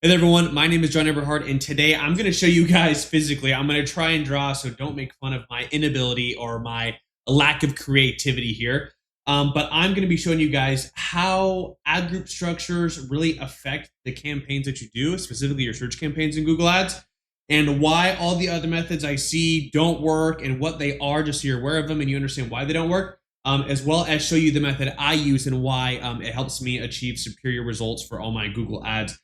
Hey there, everyone, my name is John Eberhard, and today I'm going to show you guys physically. I'm going to try and draw, so don't make fun of my inability or my lack of creativity here. But I'm going to be showing you guys how ad group structures really affect the campaigns that you do, specifically your search campaigns in Google Ads, and why all the other methods I see don't work and what they are, just so you're aware of them and you understand why they don't work. As well as show you the method I use and why it helps me achieve superior results for all my Google Ads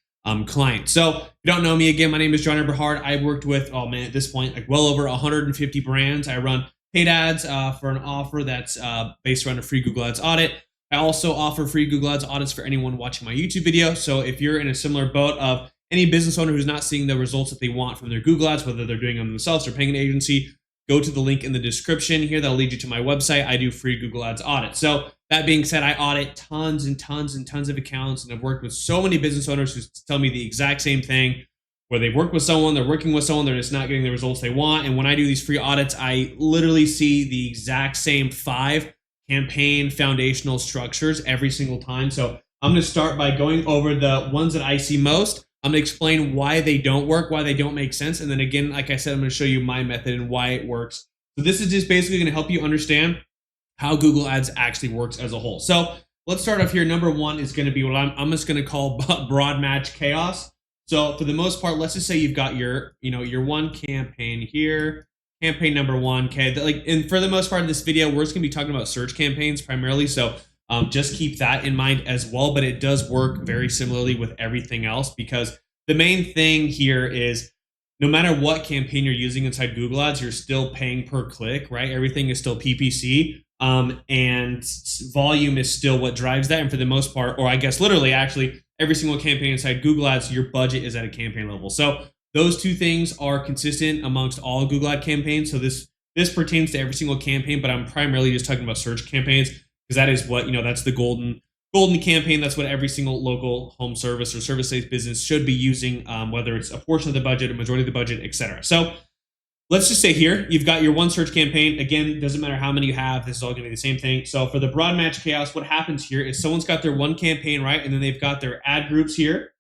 client. So if you don't know me, again, my name is John Eberhard. I've worked with, oh man, at this point, like well over 150 brands. I run paid ads for an offer that's based around a free Google Ads audit. I also offer free Google Ads audits for anyone watching my YouTube video. So if you're in a similar boat of any business owner who's not seeing the results that they want from their Google Ads, whether they're doing them themselves or paying an agency, go to the link in the description here. That'll lead you to my website. I do free Google Ads audits. So that being said, I audit tons and tons and tons of accounts, and I've worked with so many business owners who tell me the exact same thing, where they've worked with someone, they're working with someone, they're just not getting the results they want. And when I do these free audits, I literally see the exact same 5 campaign foundational structures every single time. So I'm going to start by going over the ones that I see most. I'm going to explain why they don't work, why they don't make sense. And then again, like I said, I'm going to show you my method and why it works. So this is just basically going to help you understand how Google Ads actually works as a whole. So let's start off here. Number one is going to be what I'm just going to call broad match chaos. So for the most part, let's just say you've got your one campaign here, campaign number one. Okay, and for the most part of this video, we're just going to be talking about search campaigns primarily. So just keep that in mind as well. But it does work very similarly with everything else, because the main thing here is no matter what campaign you're using inside Google Ads, you're still paying per click, right? Everything is still PPC. And volume is still what drives that. And for the most part, or I guess literally actually every single campaign inside Google Ads, your budget is at a campaign level. So those two things are consistent amongst all Google Ad campaigns. So this pertains to every single campaign, but I'm primarily just talking about search campaigns, because that is what, that's the golden campaign. That's what every single local home service or service-based business should be using, whether it's a portion of the budget, a majority of the budget, etc. So let's just say here, you've got your one search campaign. Again, doesn't matter how many you have. This is all going to be the same thing. So for the broad match chaos, what happens here is someone's got their one campaign, right? And then they've got their ad groups here.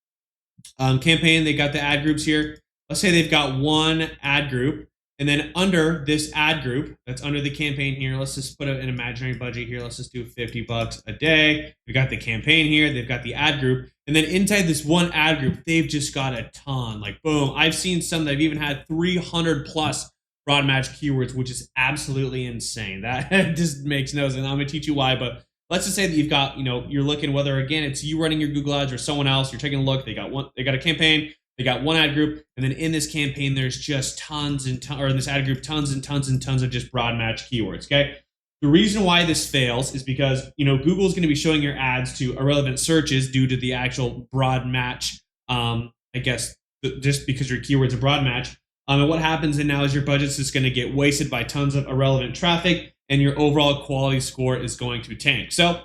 Campaign, they got the ad groups here. Let's say they've got one ad group. And then under this ad group, that's under the campaign here, let's just put an imaginary budget here. Let's just do $50 a day. We've got the campaign here. They've got the ad group. And then inside this one ad group, they've just got a ton. Like, boom. I've seen some that have even had 300 plus broad match keywords, which is absolutely insane. That just makes no sense. I'm going to teach you why. But let's just say that you've got, you're looking, whether, again, it's you running your Google Ads or someone else. You're taking a look. They got a campaign. They got one ad group, and then in this campaign, there's just tons and tons, or in this ad group, tons and tons and tons of just broad match keywords. Okay. The reason why this fails is because, Google's going to be showing your ads to irrelevant searches due to the actual broad match. I guess just because your keywords are broad match. And what happens then now is your budget's just going to get wasted by tons of irrelevant traffic, and your overall quality score is going to tank. So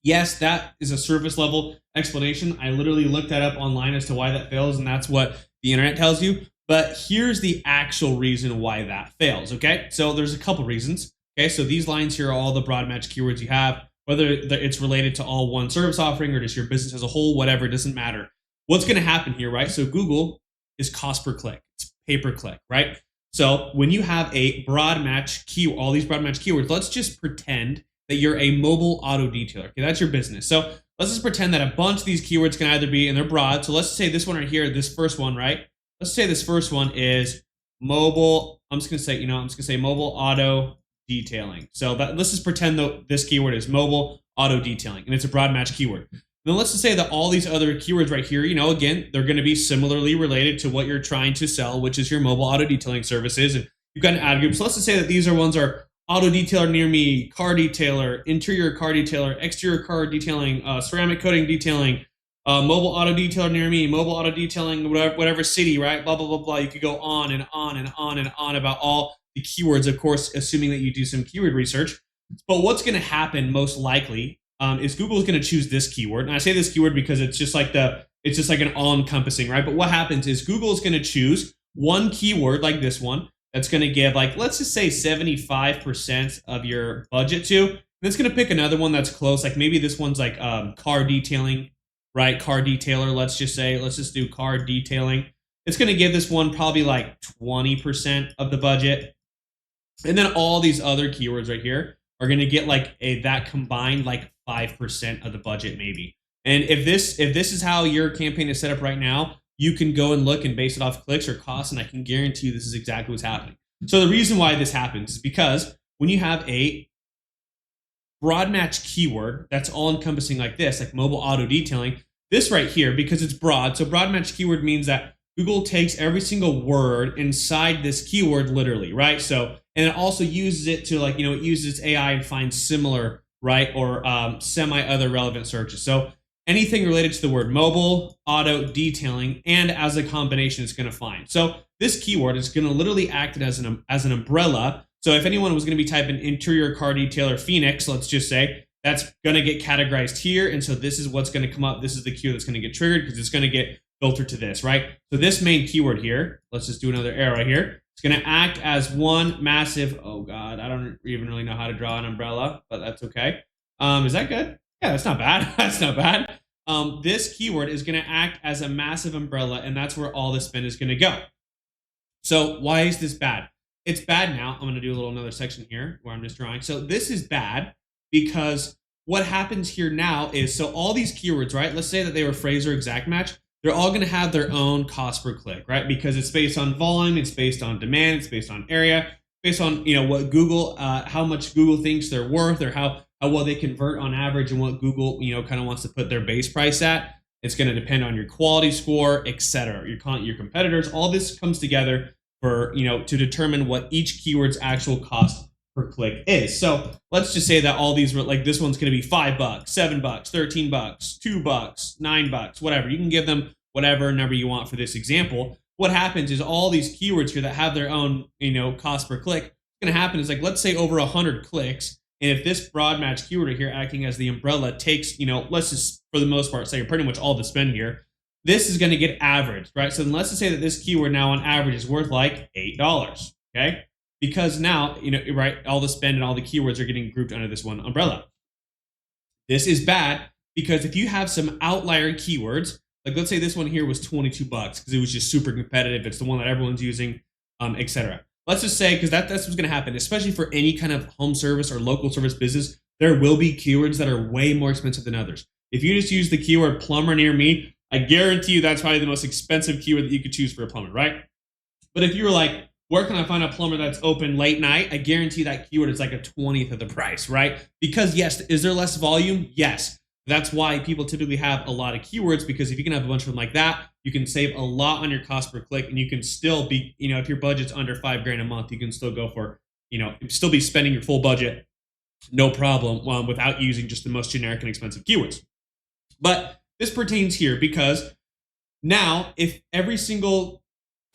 yes, that is a surface level explanation. I literally looked that up online as to why that fails, and that's what the internet tells you. But here's the actual reason why that fails, okay? So there's a couple reasons, okay? So these lines here are all the broad match keywords you have, whether it's related to all one service offering or just your business as a whole, whatever, it doesn't matter. What's going to happen here, right? So Google is cost per click. It's pay per click, right? So when you have a broad match keyword, all these broad match keywords, let's just pretend that you're a mobile auto detailer. Okay, that's your business. So let's just pretend that a bunch of these keywords can either be, and they're broad. So let's say this one right here, this first one, right? Let's say this first one is mobile. I'm just gonna say mobile auto detailing. So let's just pretend that this keyword is mobile auto detailing, and it's a broad match keyword. Then let's just say that all these other keywords right here, again, they're going to be similarly related to what you're trying to sell, which is your mobile auto detailing services. And you've got an ad group. So let's just say that these ones are auto detailer near me, car detailer, interior car detailer, exterior car detailing, ceramic coating detailing, mobile auto detailer near me, mobile auto detailing, whatever city, right? Blah, blah, blah, blah. You could go on and on and on and on about all the keywords, of course, assuming that you do some keyword research. But what's going to happen most likely is Google is going to choose this keyword. And I say this keyword because it's just like an all-encompassing, right? But what happens is Google is going to choose one keyword like this one that's going to give, like, let's just say 75% of your budget to. And it's going to pick another one that's close. Like maybe this one's like car detailing. right? Car detailer, let's just do car detailing. It's going to give this one probably like 20% of the budget. And then all these other keywords right here are going to get like that combined like 5% of the budget maybe. And if this is how your campaign is set up right now, you can go and look and base it off clicks or costs, and I can guarantee you this is exactly what's happening. So the reason why this happens is because when you have a broad match keyword that's all encompassing like this, like mobile auto detailing, this right here, because it's broad, so broad match keyword means that Google takes every single word inside this keyword literally, right? So, and it also uses it to like, it uses AI and finds similar, right? Or semi other relevant searches. So anything related to the word mobile, auto, detailing, and as a combination, it's going to find. So this keyword is going to literally act as an umbrella. So if anyone was going to be typing interior car detailer Phoenix, let's just say, that's going to get categorized here. And so this is what's going to come up. This is the keyword that's going to get triggered because it's going to get filtered to this, right? So this main keyword here, let's just do another arrow right here. It's going to act as one massive, oh God, I don't even really know how to draw an umbrella, but that's okay. Is that good? Yeah, that's not bad. That's not bad. This keyword is going to act as a massive umbrella, and that's where all the spend is going to go. So why is this bad? It's bad now. I'm going to do another section here where I'm just drawing. So this is bad because what happens here now is, so all these keywords, right? Let's say that they were phrase or exact match. They're all going to have their own cost per click, right? Because it's based on volume, it's based on demand, it's based on area, based on what Google, how much Google thinks they're worth, or how well they convert on average, and what Google kind of wants to put their base price at. It's going to depend on your quality score, etc. Your competitors. All this comes together for to determine what each keyword's actual cost per click is. So let's just say that all these were like, this one's going to be $5, $7, $13, $2, $9, whatever. You can give them whatever number you want for this example. What happens is all these keywords here that have their own cost per click, what's going to happen is, like, let's say over 100 clicks, and if this broad match keyword here acting as the umbrella takes, let's just for the most part say pretty much all the spend here, this is going to get averaged, right? So let's just say that this keyword now on average is worth like $8, okay? Because now, right, all the spend and all the keywords are getting grouped under this one umbrella. This is bad because if you have some outlier keywords, like let's say this one here was $22 because it was just super competitive, it's the one that everyone's using, etc. Let's just say, because that's what's going to happen, especially for any kind of home service or local service business, there will be keywords that are way more expensive than others. If you just use the keyword plumber near me, I guarantee you that's probably the most expensive keyword that you could choose for a plumber, right? But if you were like, where can I find a plumber that's open late night? I guarantee that keyword is like a 20th of the price, right? Because yes, is there less volume? Yes. That's why people typically have a lot of keywords, because if you can have a bunch of them like that, you can save a lot on your cost per click, and you can still be, if your budget's under $5,000 a month, you can still go for, still be spending your full budget, no problem, without using just the most generic and expensive keywords. But this pertains here because now if every single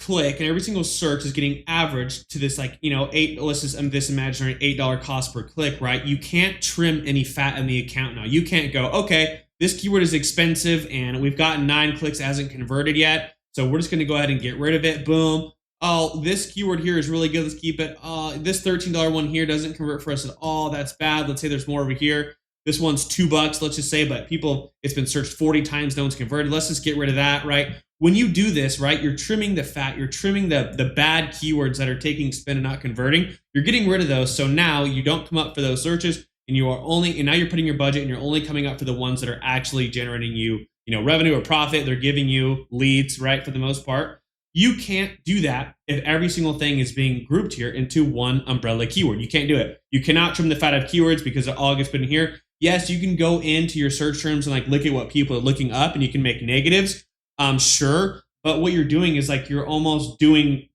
click and every single search is getting averaged to this this imaginary $8 cost per click, right? You can't trim any fat in the account now. You can't go, okay, this keyword is expensive and we've gotten 9 clicks, it hasn't converted yet, so we're just going to go ahead and get rid of it. Boom. Oh, this keyword here is really good, let's keep it. This $13 one here doesn't convert for us at all, that's bad. Let's say there's more over here. This one's $2, let's just say, but it's been searched 40 times, no one's converted. Let's just get rid of that, right? When you do this, right, you're trimming the fat, you're trimming the bad keywords that are taking spend and not converting. You're getting rid of those. So now you don't come up for those searches, and now you're putting your budget and you're only coming up for the ones that are actually generating you, revenue or profit. They're giving you leads, right, for the most part. You can't do that if every single thing is being grouped here into one umbrella keyword. You can't do it. You cannot trim the fat of keywords because it all gets put in here. Yes, you can go into your search terms and look at what people are looking up, and you can make negatives. Sure, but what you're doing is you're almost doing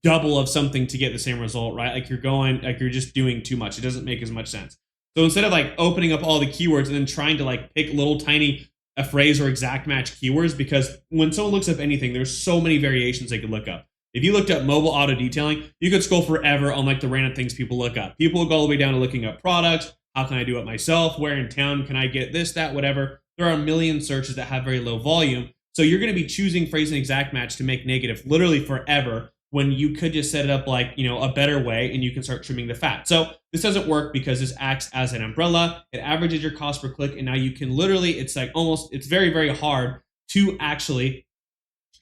double of something to get the same result, right? You're just doing too much. It doesn't make as much sense. So instead of opening up all the keywords and then trying to pick little tiny a phrase or exact match keywords, because when someone looks up anything, there's so many variations they could look up. If you looked up mobile auto detailing, you could scroll forever on the random things people look up. People will go all the way down to looking up products. How can I do it myself? Where in town can I get this, that, whatever? There are a million searches that have very low volume. So you're going to be choosing phrase and exact match to make negative literally forever, when you could just set it up like, a better way and you can start trimming the fat. So this doesn't work because this acts as an umbrella. It averages your cost per click. And now you can literally, it's very, very hard to actually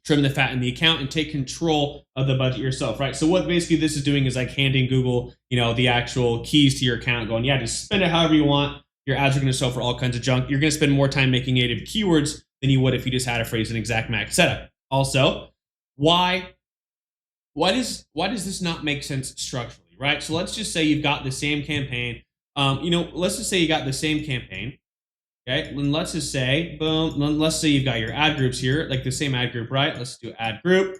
trim the fat in the account and take control of the budget yourself, right? So what basically this is doing is like handing Google, the actual keys to your account, going, yeah, just spend it however you want. Your ads are going to sell for all kinds of junk. You're going to spend more time making native keywords than you would if you just had a phrase and exact match setup. Also, why does this not make sense structurally, right? So let's just say you've got the same campaign. Let's just say you got the same campaign. Okay, and let's just say, boom, let's say you've got your ad groups here, like the same ad group, right? Let's do ad group.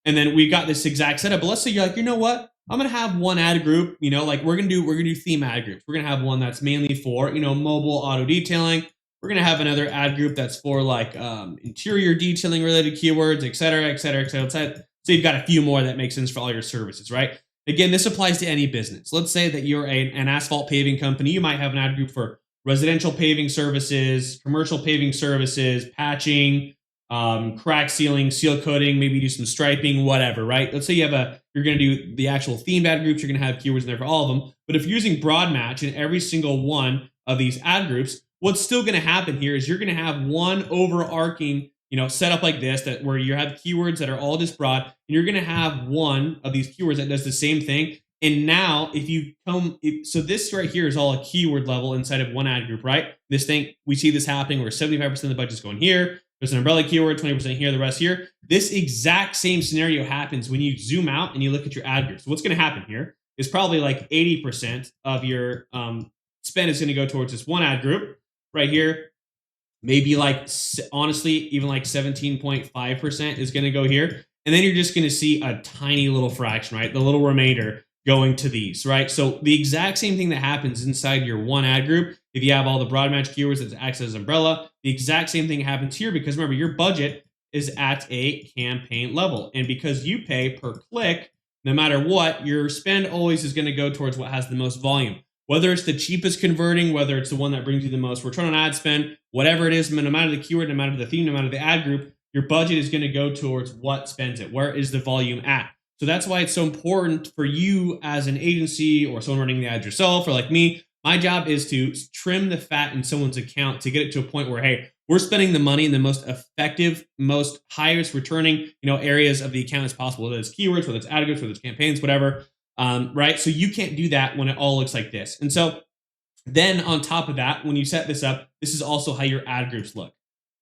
And then we've got this exact setup. But let's say you're like, you know what? I'm gonna have one ad group, like we're gonna do theme ad groups. We're gonna have one that's mainly for, mobile auto detailing. We're gonna have another ad group that's for like interior detailing related keywords, et cetera, et cetera, et cetera, et cetera. So you've got a few more that make sense for all your services, right? Again, this applies to any business. Let's say that you're an asphalt paving company. You might have an ad group for residential paving services, commercial paving services, patching, crack sealing, seal coating, maybe do some striping, whatever, right? Let's say you're going to do the actual themed ad groups. You're going to have keywords in there for all of them. But if you're using broad match in every single one of these ad groups, what's still going to happen here is you're going to have one overarching, setup like this, that where you have keywords that are all just broad, and you're going to have one of these keywords that does the same thing. And now so this right here is all a keyword level inside of one ad group, right? This thing, we see this happening where 75% of the budget's going here. There's an umbrella keyword, 20% here, the rest here. This exact same scenario happens when you zoom out and you look at your ad group. So what's going to happen here is probably like 80% of your spend is going to go towards this one ad group right here. Maybe like, honestly, even like 17.5% is going to go here. And then you're just going to see a tiny little fraction, right? The little remainder going to these, right? So the exact same thing that happens inside your one ad group, if you have all the broad match keywords that acts as umbrella, the exact same thing happens here, because remember, your budget is at a campaign level. And because you pay per click, no matter what, your spend always is going to go towards what has the most volume. Whether it's the cheapest converting, whether it's the one that brings you the most return on ad spend, whatever it is, no matter the keyword, no matter the theme, no matter the ad group, your budget is going to go towards what spends it. Where is the volume at? So that's why it's so important for you as an agency or someone running the ads yourself, or like me. My job is to trim the fat in someone's account to get it to a point where, hey, we're spending the money in the most effective, most highest returning, areas of the account as possible. Whether it's keywords, whether it's ad groups, whether it's campaigns, whatever, right? So you can't do that when it all looks like this. And so then on top of that, when you set this up, this is also how your ad groups look.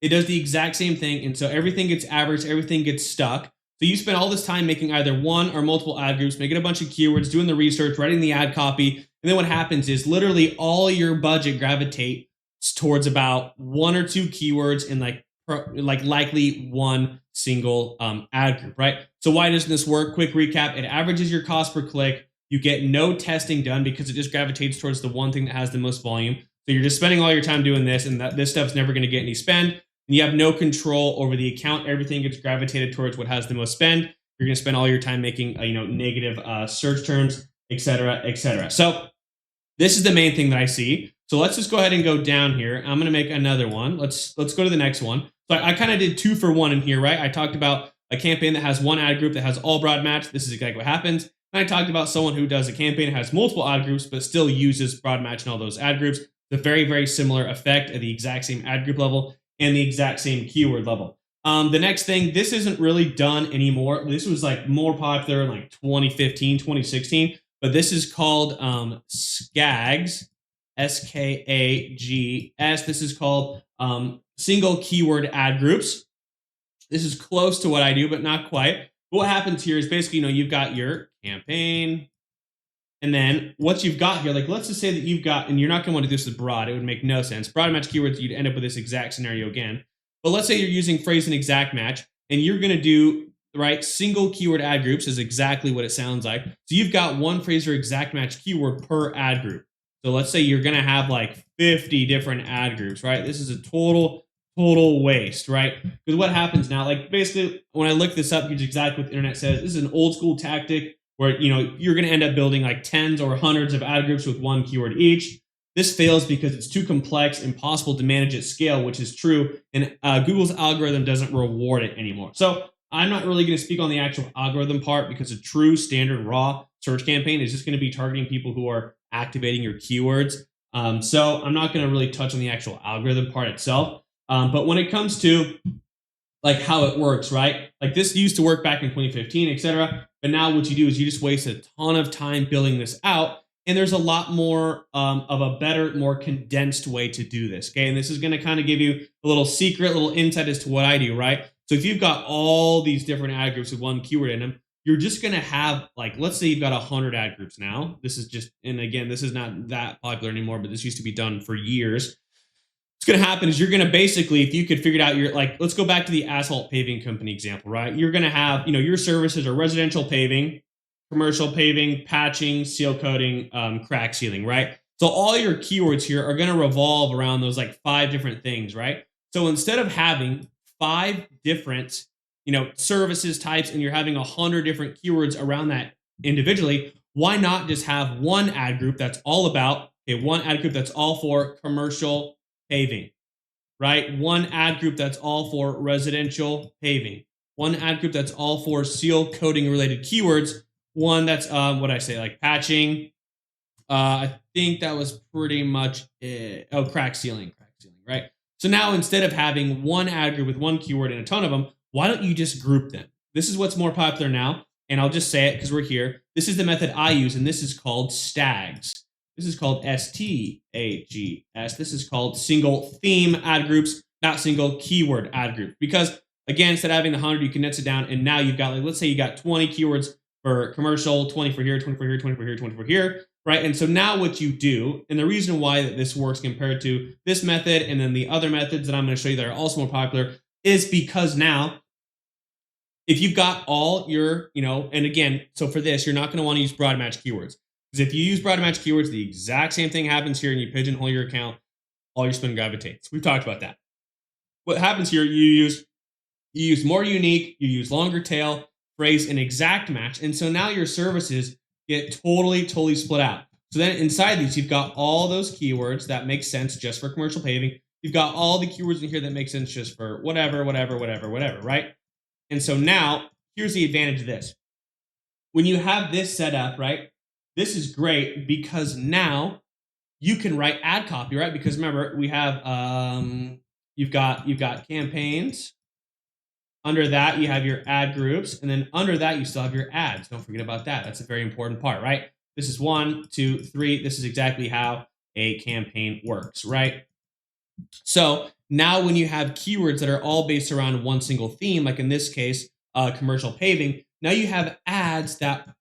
It does the exact same thing. And so everything gets averaged, everything gets stuck. So you spend all this time making either one or multiple ad groups, making a bunch of keywords, doing the research, writing the ad copy. And then what happens is literally all your budget gravitates towards about one or two keywords in like likely one single ad group, right? So why doesn't this work? Quick recap. It averages your cost per click. You get no testing done because it just gravitates towards the one thing that has the most volume. So you're just spending all your time doing this, and this stuff's never going to get any spend. And you have no control over the account. Everything gets gravitated towards what has the most spend. You're going to spend all your time making, negative search terms, et cetera, et cetera. So this is the main thing that I see. So let's just go ahead and go down here. I'm going to make another one. Let's go to the next one. So I kind of did 2 for 1 in here, right? I talked about a campaign that has one ad group that has all broad match. This is exactly what happens. And I talked about someone who does a campaign that has multiple ad groups, but still uses broad match in all those ad groups. The very, very similar effect at the exact same ad group level and the exact same keyword level. The next thing, this isn't really done anymore. This was like more popular in like 2015, 2016, but this is called SKAGS, SKAGS. This is called single keyword ad groups. This is close to what I do, but not quite. But what happens here is basically, you've got your campaign, and then what you've got here, like let's just say that you've got, and you're not going to want to do this with broad, it would make no sense. Broad match keywords, you'd end up with this exact scenario again. But let's say you're using phrase and exact match, and you're going to do, right, single keyword ad groups is exactly what it sounds like. So you've got one phrase or exact match keyword per ad group. So let's say you're going to have like 50 different ad groups, right? This is a total waste, right? Because what happens now, like basically when I look this up, here's exactly what the internet says. This is an old school tactic where, you're going to end up building like tens or hundreds of ad groups with one keyword each. This fails because it's too complex, impossible to manage at scale, which is true. And Google's algorithm doesn't reward it anymore. So I'm not really going to speak on the actual algorithm part because a true standard raw search campaign is just going to be targeting people who are activating your keywords. So I'm not going to really touch on the actual algorithm part itself. But when it comes to like how it works, right? Like this used to work back in 2015, etc. But now what you do is you just waste a ton of time building this out. And there's a lot more of a better, more condensed way to do this. Okay. And this is going to kind of give you a little secret, little insight as to what I do, right? So if you've got all these different ad groups with one keyword in them, you're just going to have, like, let's say you've got 100 ad groups now. This is just, and again, this is not that popular anymore, but this used to be done for years. What's going to happen is you're going to basically, if you could figure it out, you're like, let's go back to the asphalt paving company example, right? You're going to have, your services are residential paving, commercial paving, patching, seal coating, crack sealing, right? So all your keywords here are going to revolve around those like 5 different things, right? So instead of having 5 different, services types and you're having 100 different keywords around that individually, why not just have one ad group that's all about, one ad group that's all for commercial paving, right? One ad group that's all for residential paving. One ad group that's all for seal coating related keywords. One that's what I say, like patching. I think that was pretty much it. Oh, crack sealing, right? So now instead of having one ad group with one keyword and a ton of them, why don't you just group them? This is what's more popular now, and I'll just say it because we're here. This is the method I use, and this is called STAGs. This is called STAGs. This is called single theme ad groups, not single keyword ad group. Because again, instead of having the 100, you condense it down, and now you've got, like, let's say you got 20 keywords for commercial, 20 for here, 20 for here, 20 for here, 20 for here, right? And so now what you do, and the reason why that this works compared to this method and then the other methods that I'm going to show you that are also more popular is because now, if you've got all your, and again, so for this, you're not going to want to use broad match keywords. Because if you use broad match keywords, the exact same thing happens here and you pigeonhole your account, all your spin gravitates. We've talked about that. What happens here, you use more unique, you use longer tail, phrase, and exact match. And so now your services get totally split out. So then inside these, you've got all those keywords that make sense just for commercial paving. You've got all the keywords in here that make sense just for whatever, right? And so now, here's the advantage of this. When you have this set up, right, this is great because now you can write ad copy, right? Because remember, we have, you've got campaigns. Under that, you have your ad groups. And then under that, you still have your ads. Don't forget about that. That's a very important part, right? This is 1, 2, 3. This is exactly how a campaign works, right? So now when you have keywords that are all based around one single theme, like in this case, commercial paving, now you have ads that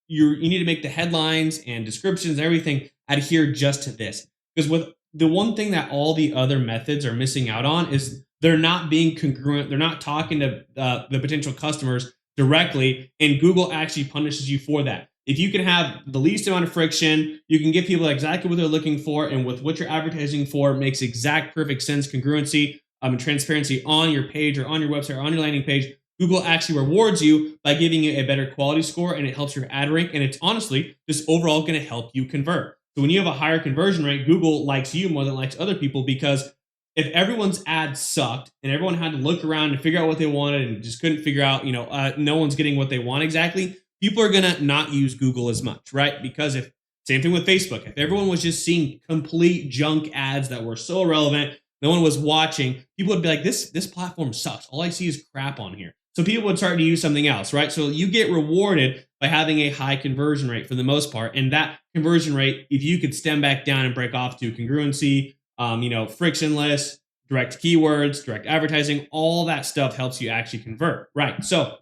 you need to make the headlines and descriptions and everything adhere just to this. Because with the one thing that all the other methods are missing out on is they're not being congruent. They're not talking to the potential customers directly, and Google actually punishes you for that. If you can have the least amount of friction, you can give people exactly what they're looking for, and with what you're advertising for makes exact perfect sense, congruency, and transparency on your page or on your website or on your landing page, Google actually rewards you by giving you a better quality score, and it helps your ad rank, and it's honestly just overall going to help you convert. So when you have a higher conversion rate, Google likes you more than it likes other people, because if everyone's ad sucked and everyone had to look around and figure out what they wanted and just couldn't figure out, no one's getting what they want exactly, people are going to not use Google as much, right? Because same thing with Facebook, if everyone was just seeing complete junk ads that were so irrelevant, no one was watching, people would be like, this platform sucks. All I see is crap on here. So people would start to use something else, right? So you get rewarded by having a high conversion rate for the most part. And that conversion rate, if you could stem back down and break off to congruency, frictionless, direct keywords, direct advertising, all that stuff helps you actually convert, right? So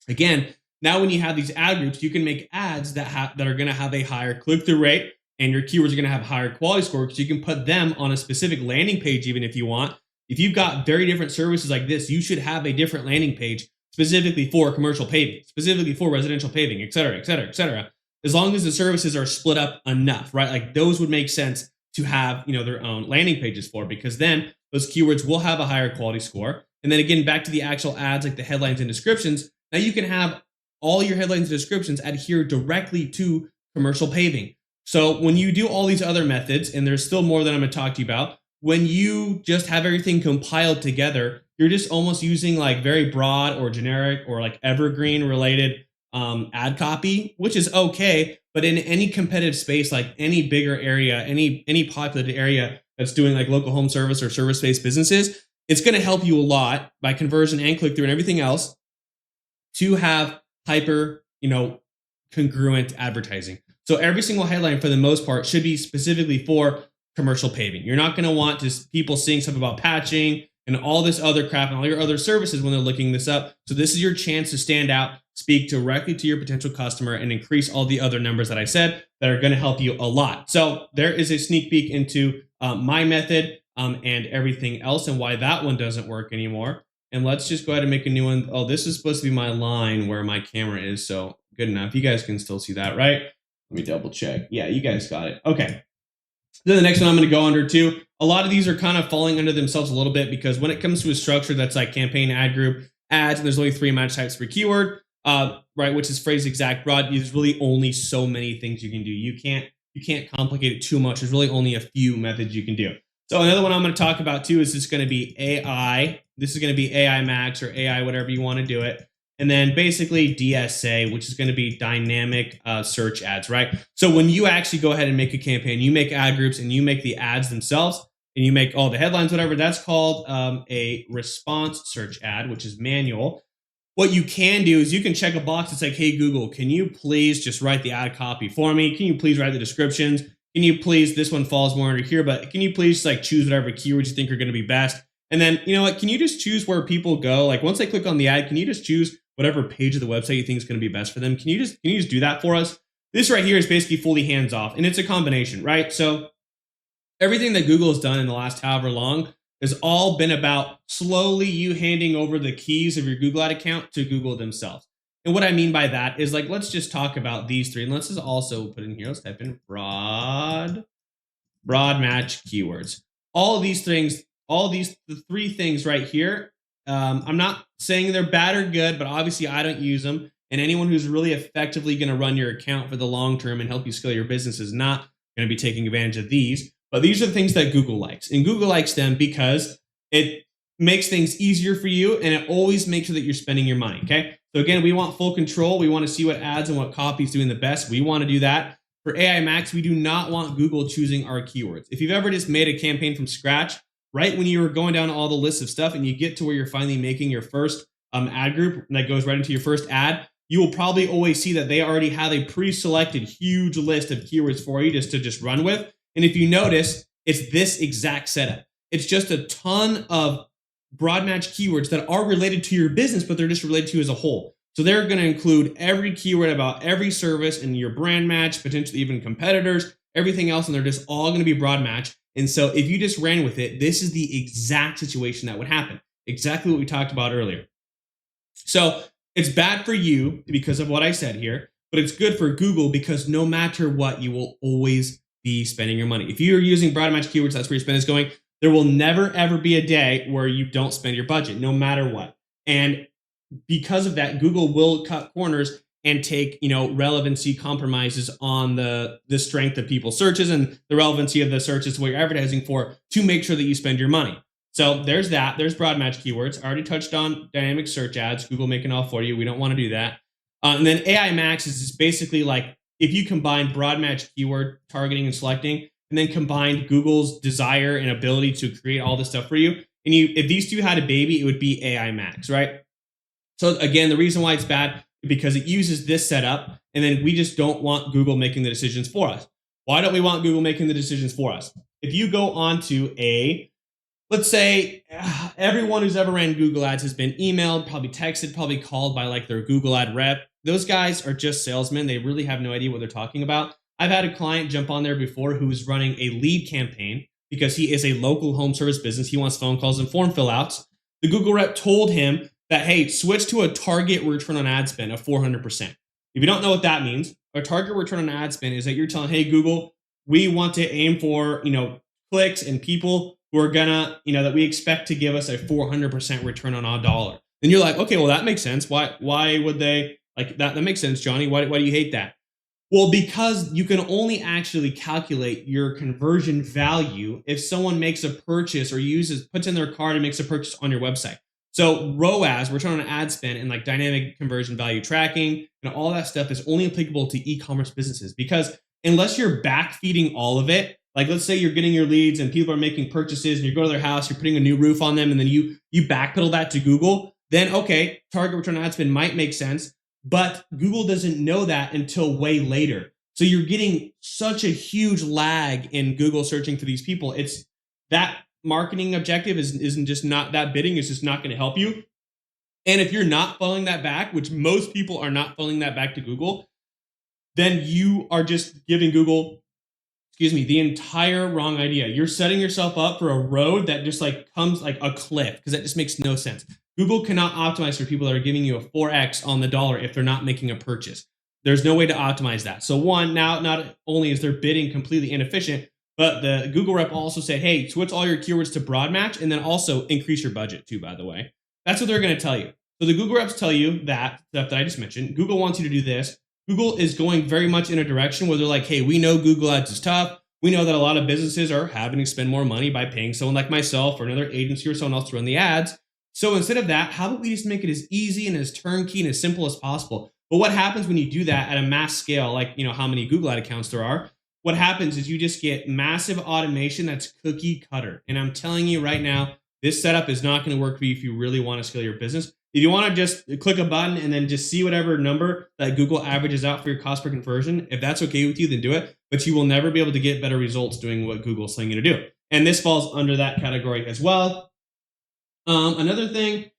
again, now when you have these ad groups, you can make ads that are going to have a higher click-through rate, and your keywords are going to have a higher quality score because you can put them on a specific landing page even if you want. If you've got very different services like this, you should have a different landing page specifically for commercial paving, specifically for residential paving, et cetera, et cetera, et cetera. As long as the services are split up enough, right? Like those would make sense to have, their own landing pages for, because then those keywords will have a higher quality score. And then again, back to the actual ads, like the headlines and descriptions. Now you can have all your headlines and descriptions adhere directly to commercial paving. So when you do all these other methods, and there's still more that I'm going to talk to you about, when you just have everything compiled together, you're just almost using like very broad or generic or like evergreen related ad copy, which is okay. But in any competitive space, like any bigger area, any populated area that's doing like local home service or service based businesses, it's going to help you a lot by conversion and click through and everything else to have hyper, congruent advertising. So every single headline for the most part should be specifically for commercial paving. You're not going to want just people seeing stuff about patching and all this other crap and all your other services when they're looking this up. So this is your chance to stand out, speak directly to your potential customer, and increase all the other numbers that I said that are going to help you a lot. So there is a sneak peek into my method and everything else and why that one doesn't work anymore. And let's just go ahead and make a new one. Oh, this is supposed to be my line where my camera is. So good enough. You guys can still see that, right? Let me double check. Yeah, you guys got it. Okay. Then the next one I'm going to go under too. A lot of these are kind of falling under themselves a little bit because when it comes to a structure that's like campaign, ad group, ads, and there's only 3 match types per keyword, right? Which is phrase, exact, broad. There's really only so many things you can do. You can't complicate it too much. There's really only a few methods you can do. So another one I'm going to talk about too is just going to be AI. This is going to be AI Max or AI, whatever you want to do it. And then basically DSA, which is going to be dynamic search ads, right? So when you actually go ahead and make a campaign, you make ad groups and you make the ads themselves and you make all the headlines, whatever, that's called a response search ad, which is manual. What you can do is you can check a box that's like, hey, Google, can you please just write the ad copy for me? Can you please write the descriptions? Can you please, this one falls more under here, but can you please like choose whatever keywords you think are going to be best? And then, you know what, can you just choose where people go? Like once they click on the ad, can you just choose whatever page of the website you think is going to be best for them? Can you just do that for us? This right here is basically fully hands off and it's a combination, right? So everything that Google has done in the last however long has all been about slowly you handing over the keys of your Google ad account to Google themselves. And what I mean by that is like, let's just talk about these 3. And let's just also put in here, let's type in broad match keywords. All of these things, the 3 things right here, I'm not saying they're bad or good, but obviously I don't use them. And anyone who's really effectively going to run your account for the long term and help you scale your business is not going to be taking advantage of these. But these are the things that Google likes. And Google likes them because it makes things easier for you and it always makes sure that you're spending your money, okay? So again, we want full control. We want to see what ads and what copy is doing the best. We want to do that. For AI Max, we do not want Google choosing our keywords. If you've ever just made a campaign from scratch, right when you were going down all the lists of stuff and you get to where you're finally making your first ad group that goes right into your first ad, you will probably always see that they already have a pre-selected huge list of keywords for you just run with. And if you notice, it's this exact setup. It's just a ton of broad match keywords that are related to your business, but they're just related to you as a whole. So they're going to include every keyword about every service and your brand match, potentially even competitors, everything else, and they're just all going to be broad match. And so if you just ran with it, this is the exact situation that would happen. Exactly what we talked about earlier. So it's bad for you because of what I said here, but it's good for Google because no matter what, you will always be spending your money. If you're using broad match keywords, that's where your spend is going. There will never, ever be a day where you don't spend your budget, no matter what. And because of that, Google will cut corners and take, relevancy compromises on the strength of people's searches and the relevancy of the searches what you're advertising for to make sure that you spend your money. So there's that. There's broad match keywords. I already touched on dynamic search ads. Google making all for you. We don't want to do that. And then AI Max is just basically like if you combine broad match keyword targeting and selecting, and then combine Google's desire and ability to create all this stuff for you. And if these two had a baby, it would be AI Max, right? So again, the reason why it's bad is because it uses this setup, and then we just don't want Google making the decisions for us. Why don't we want Google making the decisions for us? If you go on to let's say everyone who's ever ran Google Ads has been emailed, probably texted, probably called by like their Google Ad rep. Those guys are just salesmen. They really have no idea what they're talking about. I've had a client jump on there before who was running a lead campaign because he is a local home service business. He wants phone calls and form fill outs. The Google rep told him that, hey, switch to a target return on ad spend of 400%. If you don't know what that means, a target return on ad spend is that you're telling, hey, Google, we want to aim for, clicks and people who are gonna, that we expect to give us a 400% return on our dollar. Then you're like, okay, well, that makes sense. Why would they like that? That makes sense, Johnny. Why do you hate that? Well, because you can only actually calculate your conversion value if someone makes a purchase or puts in their card and makes a purchase on your website. So ROAS, return on ad spend, and like dynamic conversion value tracking and all that stuff is only applicable to e-commerce businesses, because unless you're backfeeding all of it, like let's say you're getting your leads and people are making purchases and you go to their house, you're putting a new roof on them, and then you backpedal that to Google, then okay, target return on ad spend might make sense. But Google doesn't know that until way later. So you're getting such a huge lag in Google searching for these people. It's that marketing objective isn't just not that bidding is just not going to help you. And if you're not following that back, which most people are not following that back to Google, then you are just giving Google, the entire wrong idea. You're setting yourself up for a road that just like comes like a cliff, because that just makes no sense. Google cannot optimize for people that are giving you a 4x on the dollar if they're not making a purchase. There's no way to optimize that. So one, now not only is their bidding completely inefficient, but the Google rep also said, hey, switch all your keywords to broad match and then also increase your budget too, by the way. That's what they're going to tell you. So the Google reps tell you that stuff that I just mentioned. Google wants you to do this. Google is going very much in a direction where they're like, hey, we know Google Ads is tough. We know that a lot of businesses are having to spend more money by paying someone like myself or another agency or someone else to run the ads. So instead of that, how about we just make it as easy and as turnkey and as simple as possible? But what happens when you do that at a mass scale, like how many Google ad accounts there are? What happens is you just get massive automation that's cookie cutter. And I'm telling you right now, this setup is not going to work for you if you really want to scale your business. If you want to just click a button and then just see whatever number that Google averages out for your cost per conversion, if that's okay with you, then do it. But you will never be able to get better results doing what Google's telling you to do. And this falls under that category as well. Another thing,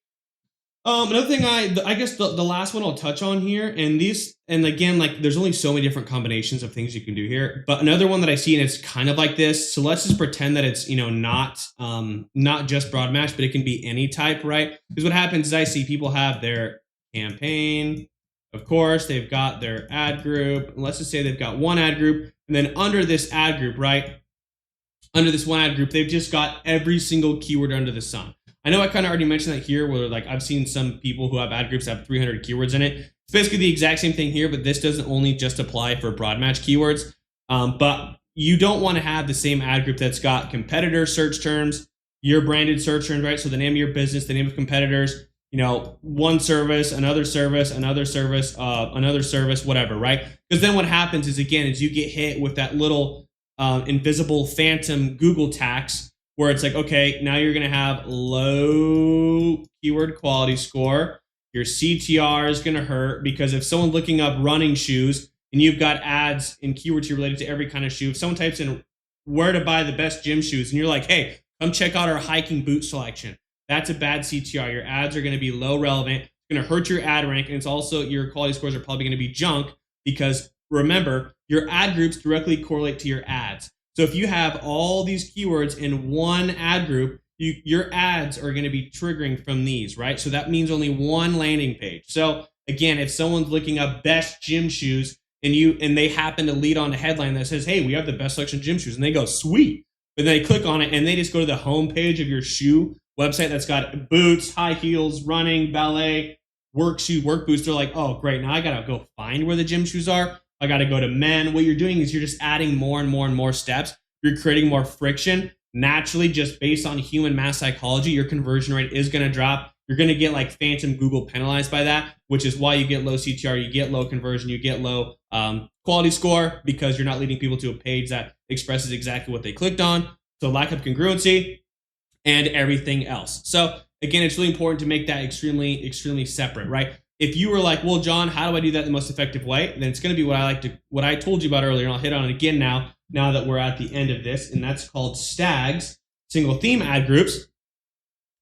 I guess the last one I'll touch on here, and again, like there's only so many different combinations of things you can do here. But another one that I see, and it's kind of like this. So let's just pretend that it's not just broad match, but it can be any type, right? Because what happens is I see people have their campaign, of course, they've got their ad group. Let's just say they've got one ad group, and then under this ad group, right? Under this one ad group, they've just got every single keyword under the sun. I know I kind of already mentioned that here, where like I've seen some people who have ad groups have 300 keywords in it. It's basically the exact same thing here, but this doesn't only just apply for broad match keywords. But you don't want to have the same ad group that's got competitor search terms, your branded search terms, right? So the name of your business, the name of competitors, one service, another service, another service, another service, whatever, right? Because then what happens is, again, is you get hit with that little invisible phantom Google tax, where it's like, okay, now you're going to have low keyword quality score. Your CTR is going to hurt, because if someone's looking up running shoes and you've got ads and keywords here related to every kind of shoe, if someone types in where to buy the best gym shoes and you're like, hey, come check out our hiking boot selection, that's a bad CTR. Your ads are going to be low relevant. It's going to hurt your ad rank. And it's also, your quality scores are probably going to be junk, because remember, your ad groups directly correlate to your ads. So if you have all these keywords in one ad group, your ads are going to be triggering from these, right? So that means only one landing page. So again, if someone's looking up best gym shoes and they happen to lead on a headline that says, hey, we have the best selection of gym shoes, and they go, sweet. But they click on it and they just go to the home page of your shoe website that's got boots, high heels, running, ballet, work shoe, work boots. They're like, oh, great. Now I got to go find where the gym shoes are. I got to go to men. What you're doing is you're just adding more and more and more steps. You're creating more friction. Naturally, just based on human mass psychology, your conversion rate is going to drop. You're going to get like phantom Google penalized by that, which is why you get low CTR, you get low conversion, you get low quality score, because you're not leading people to a page that expresses exactly what they clicked on. So lack of congruency and everything else. So again, it's really important to make that extremely, extremely separate, right? If you were like, well, John, how do I do that the most effective way? Then it's going to be what I told you about earlier, and I'll hit on it again now that we're at the end of this, and that's called STAGs, single theme ad groups.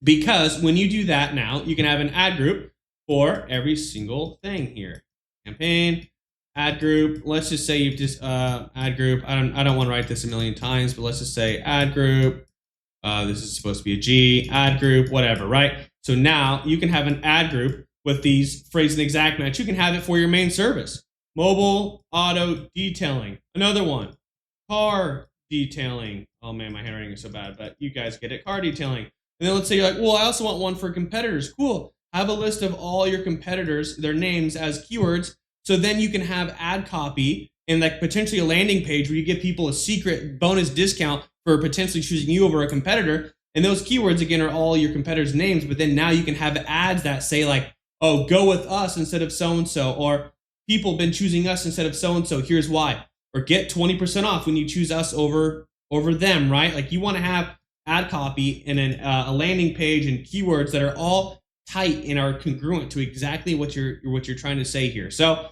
Because when you do that now, you can have an ad group for every single thing here. Campaign, ad group. Let's just say you've just ad group. I don't want to write this a million times, but let's just say ad group. This is supposed to be a G, ad group, whatever, right? So now you can have an ad group with these phrase and exact match. You can have it for your main service. Mobile auto detailing. Another one. Car detailing. Oh man, my handwriting is so bad, but you guys get it. Car detailing. And then let's say you're like, well, I also want one for competitors. Cool. Have a list of all your competitors, their names as keywords. So then you can have ad copy and like potentially a landing page where you give people a secret bonus discount for potentially choosing you over a competitor. And those keywords, again, are all your competitors' names, but then now you can have ads that say like, oh, go with us instead of so-and-so, or people have been choosing us instead of so-and-so, here's why, or get 20% off when you choose us over them, right? Like you want to have ad copy and a landing page and keywords that are all tight and are congruent to exactly what you're trying to say here. So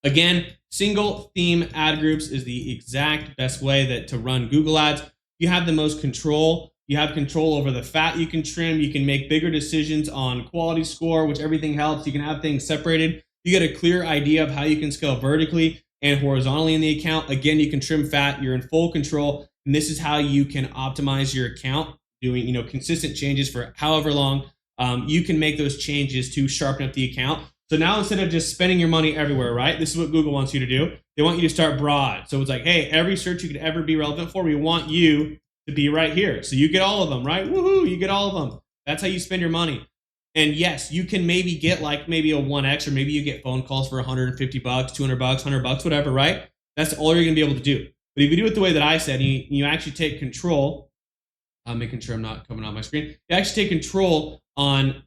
again, single theme ad groups is the exact best way to run Google ads. You have the most control. You have control over the fat you can trim. You can make bigger decisions on quality score, which everything helps. You can have things separated. You get a clear idea of how you can scale vertically and horizontally in the account. Again, you can trim fat. You're in full control. And this is how you can optimize your account, doing consistent changes for however long. You can make those changes to sharpen up the account. So now instead of just spending your money everywhere, right? This is what Google wants you to do. They want you to start broad. So it's like, hey, every search you could ever be relevant for, we want you to be right here. So you get all of them, right? Woohoo, you get all of them. That's how you spend your money. And yes, you can maybe get like maybe a 1x, or maybe you get phone calls for $150, $200, $100, whatever, right? That's all you're gonna be able to do. But if you do it the way that I said, you actually take control, I'm making sure I'm not coming on my screen. You actually take control on,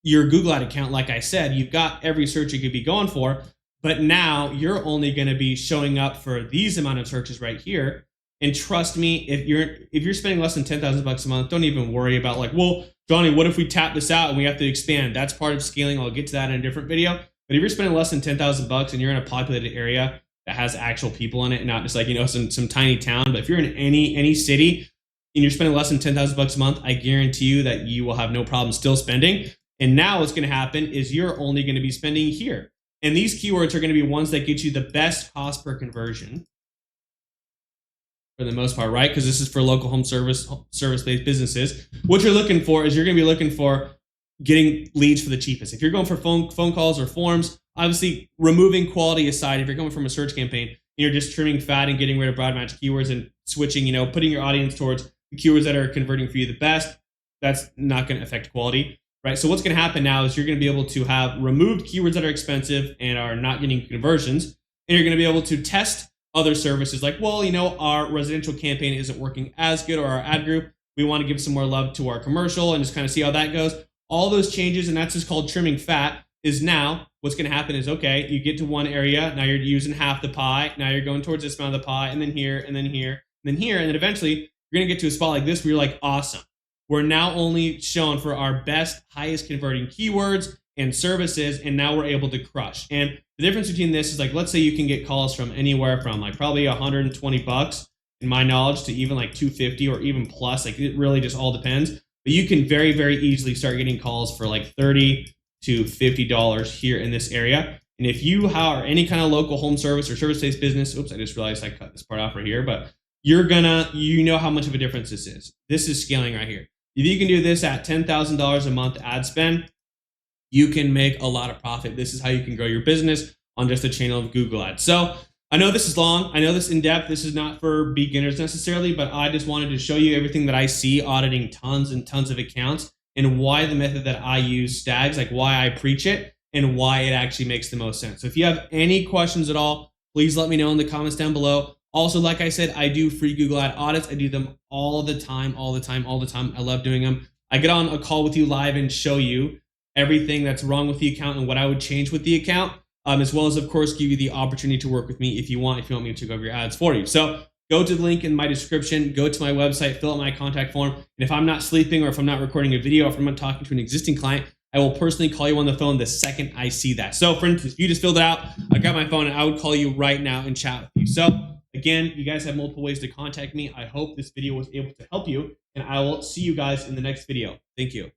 your Google ad account. Like I said, you've got every search you could be going for, but now you're only going to be showing up for these amount of searches right here. And trust me, if you're spending less than $10,000 a month, don't even worry about like, well, Johnny, what if we tap this out and we have to expand? That's part of scaling. I'll get to that in a different video. But if you're spending less than $10,000 and you're in a populated area that has actual people in it, and not just like some tiny town, but if you're in any city and you're spending less than $10,000 a month, I guarantee you that you will have no problem still spending. And now what's going to happen is you're only going to be spending here. And these keywords are going to be ones that get you the best cost per conversion for the most part, right? Because this is for local home service-based businesses. What you're looking for is you're going to be looking for getting leads for the cheapest. If you're going for phone calls or forms, obviously removing quality aside, if you're going from a search campaign, you're just trimming fat and getting rid of broad match keywords and switching, putting your audience towards the keywords that are converting for you the best, that's not going to affect quality. Right. So what's going to happen now is you're going to be able to have removed keywords that are expensive and are not getting conversions. And you're going to be able to test other services like, well, our residential campaign isn't working as good, or our ad group, we want to give some more love to our commercial and just kind of see how that goes. All those changes, and that's just called trimming fat, is now what's going to happen is, okay, you get to one area. Now you're using half the pie. Now you're going towards this amount of the pie, and then here, and then here, and then here. And then eventually you're going to get to a spot like this where you're like, awesome. We're now only shown for our best, highest converting keywords and services, and now we're able to crush. And the difference between this is like, let's say you can get calls from anywhere from like probably $120 in my knowledge to even like $250 or even plus. Like it really just all depends. But you can very, very easily start getting calls for like $30 to $50 here in this area. And if you are any kind of local home service or service-based business, oops, I just realized I cut this part off right here, but you know how much of a difference this is. This is scaling right here. If you can do this at $10,000 a month ad spend, you can make a lot of profit. This is how you can grow your business on just a channel of Google ads. So I know this is long. I know this is in depth. This is not for beginners necessarily, but I just wanted to show you everything that I see auditing tons and tons of accounts, and why the method that I use stags, like why I preach it and why it actually makes the most sense. So if you have any questions at all, please let me know in the comments down below. Also, like I said, I do free Google ad audits. I do them all the time. I love doing them. I get on a call with you live and show you everything that's wrong with the account and what I would change with the account, as well as, of course, give you the opportunity to work with me if you want me to go over your ads for you. So go to the link in my description, go to my website, fill out my contact form. And if I'm not sleeping, or if I'm not recording a video, or if I'm not talking to an existing client, I will personally call you on the phone the second I see that. So for instance, if you just filled it out, I got my phone, and I would call you right now and chat with you. So again, you guys have multiple ways to contact me. I hope this video was able to help you, and I will see you guys in the next video. Thank you.